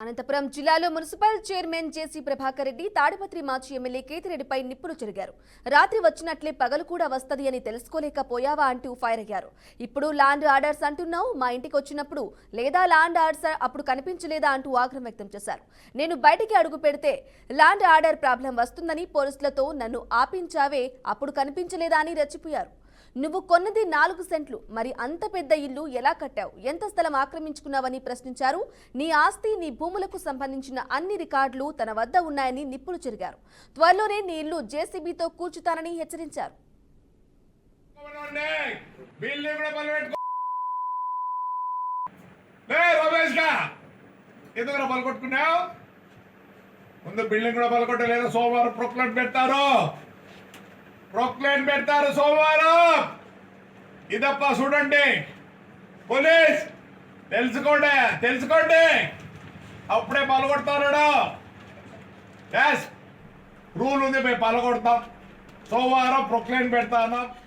అనంతపురం జిల్లాలో municipal chairman జేసీ ప్రభాకర్ రెడ్డి తాడిపత్రి మాజీ MLA కేతిరెడ్డిపై నిప్పులు చెరిగారు. రాత్రి వచ్చినట్లే పగలు కూడా వస్తది అని తెలుసుకోలేకపోయావా అంటూ ఫైర్ అయ్యారు. ఇప్పుడు ల్యాండ్ ఆర్డర్స్ అంటున్నావు, మా ఇంటికి వచ్చినప్పుడు లేదా ల్యాండ్ ఆర్డర్స్ అప్పుడు కనిపించలేదా అంటూ ఆగ్రహం వ్యక్తం చేశారు. నేను బయటికి అడుగు పెడితే ల్యాండ్ ఆర్డర్ ప్రాబ్లం వస్తుందని పోలీసులతో నన్ను ఆపించావే, అప్పుడు కనిపించలేదా అని రెచ్చిపోయారు. నువ్వు కొన్నది 4 సెంట్లు, మరి అంత పెద్ద ఇల్లు ఎలా కట్టావు, ఎంత స్థలం ఆక్రమించుకున్నావని ప్రశ్నించారు. నీ ఆస్తి, నీ భూములకు సంబంధించిన అన్ని రికార్డులు తన వద్ద ఉన్నాయని నిప్పులు చెరిగారు. త్వరలోనే నీ ఇల్లు జేసీబీతో కూల్చుతానని హెచ్చరించారు. సోమవారం ప్రొక్లైన్ పెడతారు సోమవారం. ఇదప్ప చూడండి, పోలీస్ తెలుసుకోండి, అప్పుడే పలగొడతారు. రూల్ ఉంది, మేము పలగొడతాం. సోమవారం ప్రొక్లైన్ పెడతాను.